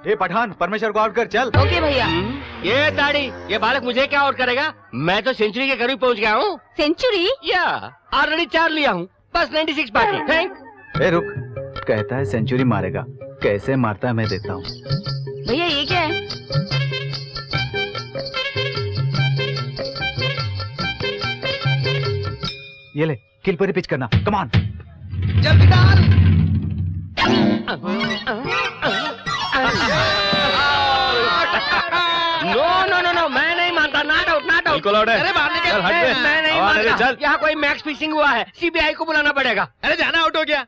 ए पठान, परमेश्वर को आउट कर, चल। ओके भैया। ये दाढ़ी, ये बालक मुझे क्या आउट करेगा? मैं तो सेंचुरी के करीब पहुंच गया हूँ। सेंचुरी? या ऑलरेडी 4 लिया हूँ, बस 96 बाकी। थैंक। ए रुक, कहता है सेंचुरी मारेगा, कैसे मारता है मैं देखता हूँ। भैया ये क्या है? ये ले, किल पर ही पिच करना, कम ऑन। जल्दी डाल। नो, मैं नहीं मानता। Not out. बिल्कुल आउट है। अरे बाहर निकल। मैं नहीं मानता। यहाँ कोई मैक्स फिक्सिंग हुआ है, सीबीआई को बुलाना पड़ेगा। अरे जाना, आउट हो गया।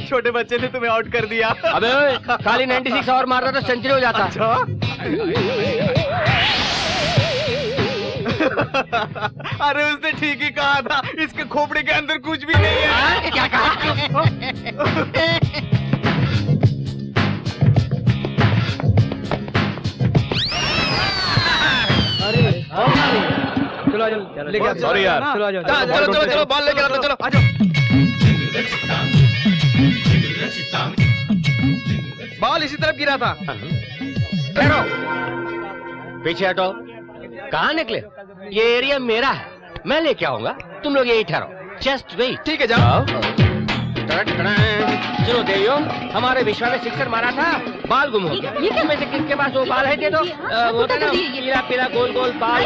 छोटे बच्चे ने तुम्हें आउट कर दिया। अबे खाली 96 और मारता तो सेंचुरी हो जाता। अच्छा? अरे उसने ठीक ही कहा था, इसके खोपड़े के अंदर कुछ भी नहीं है। क्या कहा? चलो लेके सॉरी यार, चलो बॉल लेके आओ, चलो आ जाओ। बॉल इसी तरफ गिरा था। ठहरो, पीछे हटो। कहाँ निकले? ये एरिया मेरा है, मैं लेके आऊंगा, तुम लोग यही ठहरो। Just wait. ठीक है, जाओ। सुनो देवियो, हमारे विश्वा ने सिक्सर मारा था, बाल गुम हो गया। ये में से किसके पास वो बाल है? दे दो। वो था ना पीला पीला गोल गोल बाल।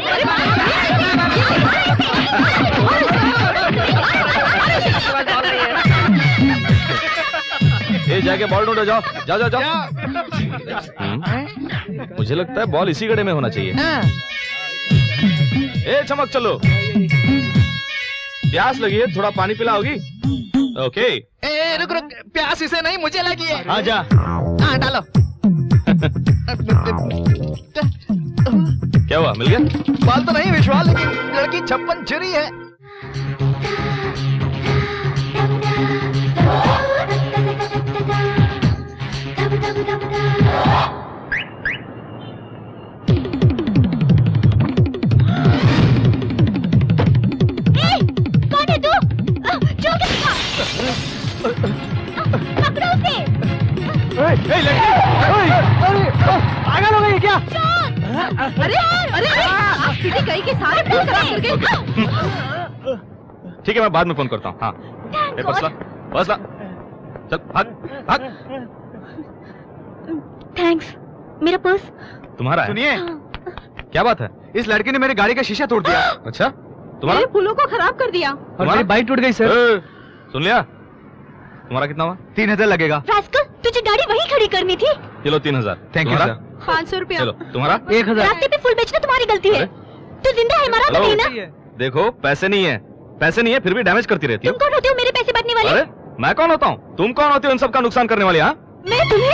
ये जाके बॉल ढूंढो, जाओ जाओ जाओ जाओ। मुझे लगता है बॉल इसी गड्ढे में होना चाहिए। ए चमक चलो, प्यास लगी है, थोड़ा पानी पिलाओगी? ओके। ए रुक, प्यास इसे नहीं, मुझे लगी है। हाँ जा। हाँ डालो। क्या हुआ, मिल गया? बाल तो नहीं विश्वास, लेकिन लड़की 56 छुरी है। पागल हो गई क्या? अरे आप किसी कहीं के सारे फोन खराब कर गए। ठीक है, मैं बाद में फोन करता हूँ। हाँ फसला चल, भाग। थैंक्स। मेरा पर्स तुम्हारा है? सुनिए, क्या बात है? इस लड़के ने मेरी गाड़ी का शीशा तोड़ दिया। अच्छा, तुम्हारा? मेरे फूलों को खराब कर दिया। हमारी बाइक टूट गई सर। सुन लिया? तुम्हारा कितना हुआ? 3000 लगेगा। रास्कल, तुझे गाड़ी वहीं खड़ी करनी थी। चलो 3000। Thank you sir. 500 रुपया। चलो तुम्हारा? 1000। रास्ते पे फूल बेचना तुम्हारी गलती है। तू जिंदा है, मरा तो नहीं ना? देखो पैसे नहीं है, फिर भी डैमेज करती रहती हो। तुम कौन होते हो मेरे पैसे बांटने वाले? अरे मैं कौन होता हूँ? तुम कौन होती हो इन सबका नुकसान करने वाली? हाँ मैं तुम्हें।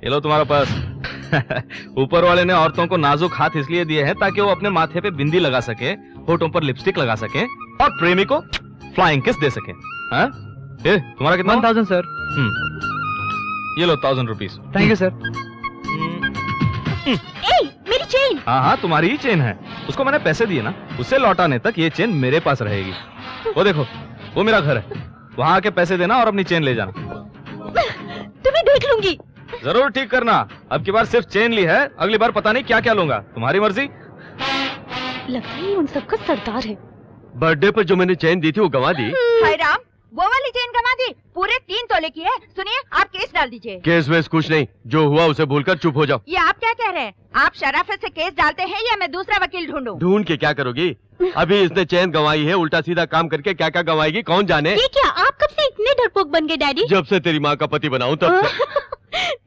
ये लो तुम्हारा पर्स। ऊपर वाले ने औरतों को नाजुक हाथ इसलिए दिए हैं ताकि वो अपने माथे पे बिंदी लगा सके, होठों पर लिपस्टिक लगा सके और प्रेमी को फ्लाइंग किस दे सके। हाँ? ए, तुम्हारा कितना? 1000 सर। ये लो 1000 रुपीज। Thank you sir. मेरी चेन। हाँ तुम्हारी ही चेन है, उसको मैंने पैसे दिए ना, उसे लौटाने तक ये चेन मेरे पास रहेगी। वो देखो, वो मेरा घर है, वहाँ आके पैसे देना और अपनी चेन ले जाना। तुम्हें देख लूंगी। जरूर ठीक करना, अब की बार सिर्फ चेन ली है, अगली बार पता नहीं क्या क्या लूंगा। तुम्हारी मर्जी। लगता है उन सबका सरदार है। बर्थडे पर जो मैंने चेन दी थी वो गंवा दी। हाय राम, वो वाली चेन गंवा दी, पूरे 3 तोले की है। सुनिए, आप केस डाल दीजिए। केस वेस कुछ नहीं, जो हुआ उसे भूलकर चुप हो जाओ। ये आप क्या कह रहे हैं? आप शराफत से केस डालते हैं या मैं दूसरा वकील ढूंढूं? ढूंढ के क्या करोगी? अभी इसने चेन गंवाई है, उल्टा सीधा काम करके क्या क्या गंवाएगी कौन जाने। ये क्या, आप कब से इतने डरपोक बन गए डैडी? जब से तेरी माँ का पति बनाऊं तब से।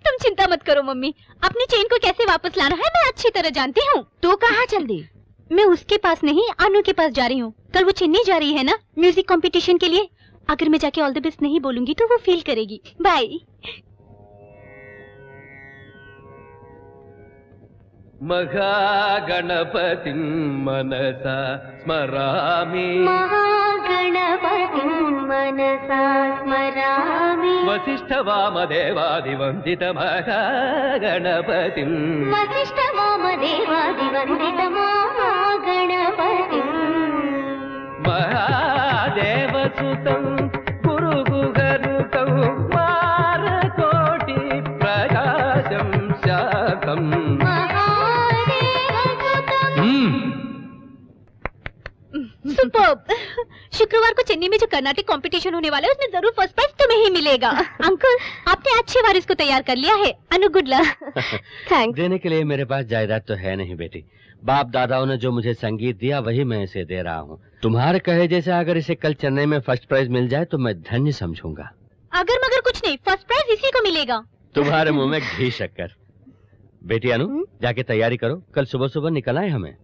तुम चिंता मत करो मम्मी, अपनी चेन को कैसे वापस लाना है मैं अच्छी तरह जानती हूँ। तू कहाँ चल दी? मैं उसके पास नहीं, अनु के पास जा रही हूँ। कल वो चेन्नई जा रही है ना, म्यूजिक कंपटीशन के लिए। अगर मैं जाके ऑल द बेस्ट नहीं बोलूंगी तो वो फील करेगी। बाय। महागणपतिं मनसा स्मरामि, महागणपतिं मनसा स्मरामि, वसिष्ठवामदेवादिवन्दित महागणपतिं, वसिष्ठवामदेवादिवन्दित महागणपतिं, महादेवसुत सुपर्ब। शुक्रवार को चेन्नई में जो कर्नाटिक कंपटीशन होने वाला है उसमें जरूर फर्स्ट प्राइज तुम्हें ही मिलेगा। अंकल आपने अच्छे वारिस को तैयार कर लिया है। अनु गुड लक। थैंक्स। देने के लिए मेरे पास जायदाद तो है नहीं बेटी। बाप दादाओं ने जो मुझे संगीत दिया वही मैं इसे दे रहा हूँ। तुम्हारे कहे जैसे अगर इसे कल चेन्नई में फर्स्ट प्राइज मिल जाए तो मैं धन्य समझूंगा। अगर मगर कुछ नहीं, फर्स्ट प्राइज इसी को मिलेगा। तुम्हारे मुंह में घी शक्कर। बेटी अनु जाके तैयारी करो, कल सुबह सुबह निकल आए हमें।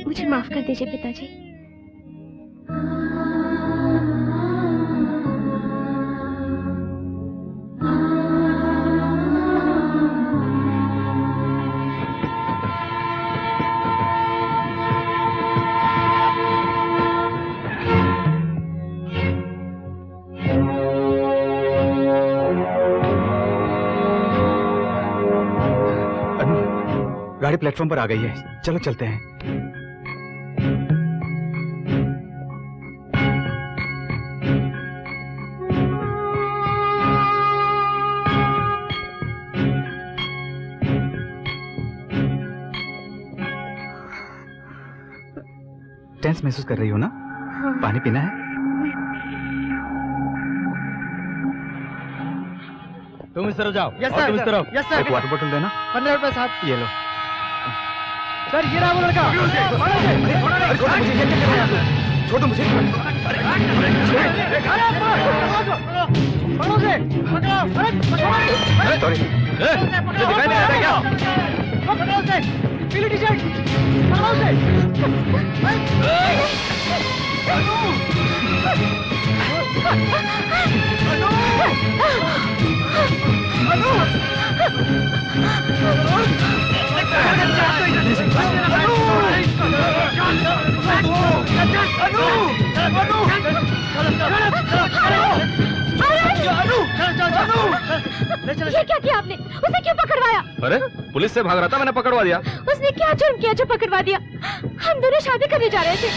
मुझे माफ कर दीजिए पिताजी। गाड़ी प्लेटफॉर्म पर आ गई है, चलो चलते हैं। टेंस महसूस कर रही हो ना? हाँ। पानी पीना है? तुम इस तरफ जाओ। यस और सर। तुम इस तरफ। Yes sir. एक वाटर बोतल देना। 15 रुपए साहब। ये लो। सर ये रहा वो लड़का। छोड़ो मुझे। सॉरी। दिखाई नहीं आता क्या? पीली टी शर्ट। ये क्या किया आपने? उसे क्यों पकड़वाया? अरे पुलिस से भाग रहा था, मैंने पकड़वा दिया। उसने क्या जुर्म किया जो पकड़वा दिया? हम दोनों शादी करने जा रहे थे।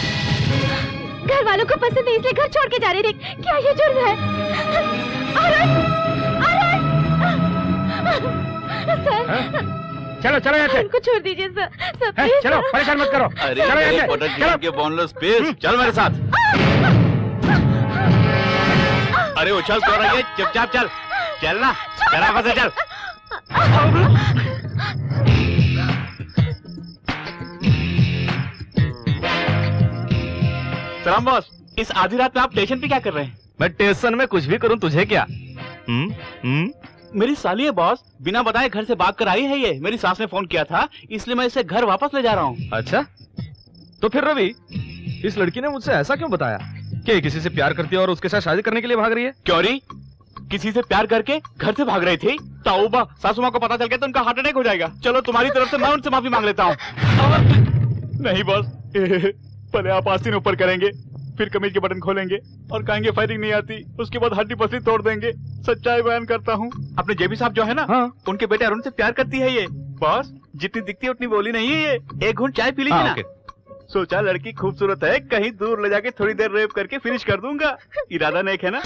घर वालों को पसंद नहीं इसलिए घर छोड़ के जा रहे थे। क्या ये जुर्म है? सर चलो चलो यहाँ से। हमको छोड़ दीजिए सर। सर प्लीज चलो परेशान मत करो। अरे चलो यहाँ से। पटक चलो। के बोनलेस पीस, चल मेरे साथ। अरे उछल तो रही है, चुपचाप चल। चल ना, जरा बस चल। सलाम बॉस, इस आधी रात में आप स्टेशन पे क्या कर रहे हैं? मैं स्टेशन में कुछ भी करूं तुझे क्या? मेरी साली है बॉस, बिना बताए घर से भाग कर आई है ये। मेरी सास ने फोन किया था, इसलिए मैं इसे घर वापस ले जा रहा हूँ। अच्छा, तो फिर रवि, इस लड़की ने मुझसे ऐसा क्यों बताया कि किसी से प्यार करती है और उसके साथ शादी करने के लिए भाग रही है? क्यों री? किसी से प्यार करके घर से भाग रही थी? तौबा, सासू माँ को पता चल गया तो उनका हार्ट अटैक हो जाएगा। चलो तुम्हारी तरफ से मैं उनसे माफी मांग लेता हूँ। नहीं बॉस, पहले आप आस्तीन ऊपर करेंगे, फिर कमीज के बटन खोलेंगे और कहेंगे फायरिंग नहीं आती, उसके बाद हड्डी पसली तोड़ देंगे। सच्चाई बयान करता हूँ। अपने जेबी साहब जो है ना, हाँ। उनके बेटे अरुण से प्यार करती है ये। बॉस, जितनी दिखती है उतनी बोली नहीं है ये। एक घूंट चाय पी लीजिए ना। सोचा लड़की खूबसूरत है, कहीं दूर ले जाके थोड़ी देर रेप करके फिनिश कर दूंगा। इरादा नेक है ना?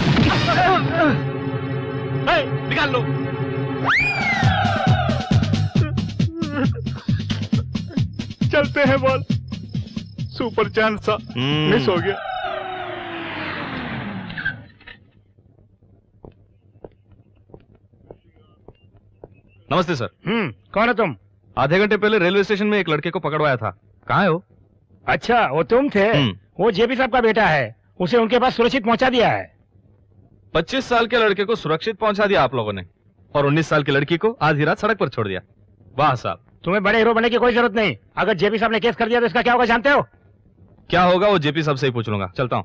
निकाल लो। चलते हैं बॉल। सुपर चांस सा मिस हो गया। नमस्ते सर। कौन है तुम? आधे घंटे पहले रेलवे स्टेशन में एक लड़के को पकड़वाया था। कहाँ है वो? अच्छा वो तुम थे? वो जेपी साहब का बेटा है, उसे उनके पास सुरक्षित पहुंचा दिया है। 25 साल के लड़के को सुरक्षित पहुंचा दिया आप लोगों ने, और 19 साल की लड़की को आधी रात सड़क पर छोड़ दिया। वाह साहब। तुम्हें बड़े हीरो बनने की कोई जरूरत नहीं। अगर जेपी साहब ने केस कर दिया तो इसका क्या होगा जानते हो? क्या होगा वो जेपी साहब से ही पूछ लूंगा। चलता हूँ।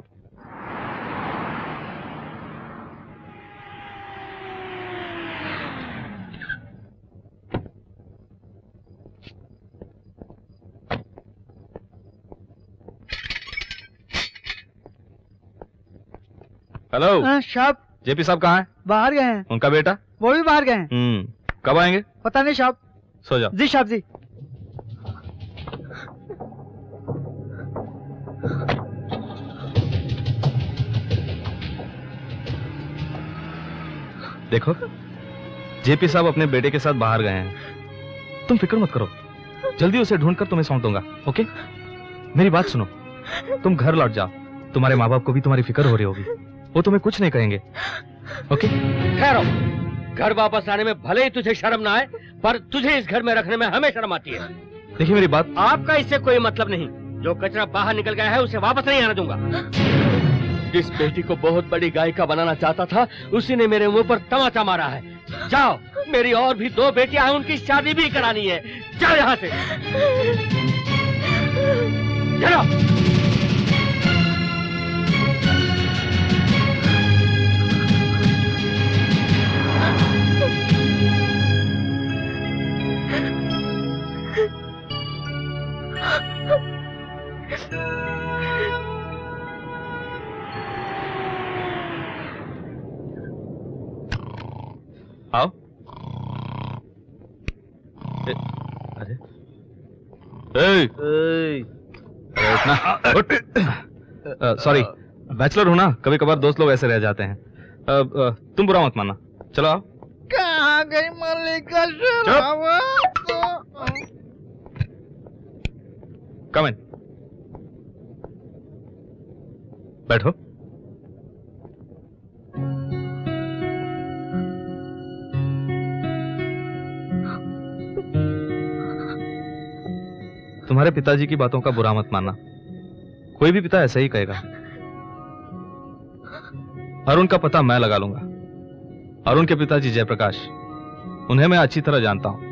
हेलो साहब जेपी साहब कहाँ हैं? बाहर गए हैं। उनका बेटा? वो भी बाहर गए हैं। कब आएंगे? पता नहीं साहब। सो जाओ। जी साहब जी। देखो, जेपी साहब अपने बेटे के साथ बाहर गए हैं। तुम फिक्र मत करो, जल्दी उसे ढूंढकर तुम्हें सौंप दूंगा। ओके? मेरी बात सुनो, तुम घर लौट जाओ। तुम्हारे माँ बाप को भी तुम्हारी फिक्र हो रही होगी, वो तुम्हें कुछ नहीं कहेंगे। ओके? ठहरो, घर वापस आने में भले ही तुझे शर्म ना आए, पर तुझे इस घर में रखने में हमें शर्म आती है। देखिए मेरी बात। आपका इससे कोई मतलब नहीं। जो कचरा बाहर निकल गया है उसे वापस नहीं आने दूंगा। जिस बेटी को बहुत बड़ी गायिका बनाना चाहता था, उसी ने मेरे मुंह पर तमाचा मारा है। जाओ, मेरी और भी 2 बेटियां हैं, उनकी शादी भी करानी है। जाओ यहाँ से। चलो। आओ। अरे सॉरी, बैचलर हूं ना, कभी कभार दोस्त लोग ऐसे रह जाते हैं। तुम बुरा मत मानना। चलो आओ। कहाँ गई मल्लिका? कम इन। बैठो। तुम्हारे पिताजी की बातों का बुरा मत मानना, कोई भी पिता ऐसा ही कहेगा। अरुण का पता मैं लगा लूंगा। अरुण के पिताजी जयप्रकाश, उन्हें मैं अच्छी तरह जानता हूं।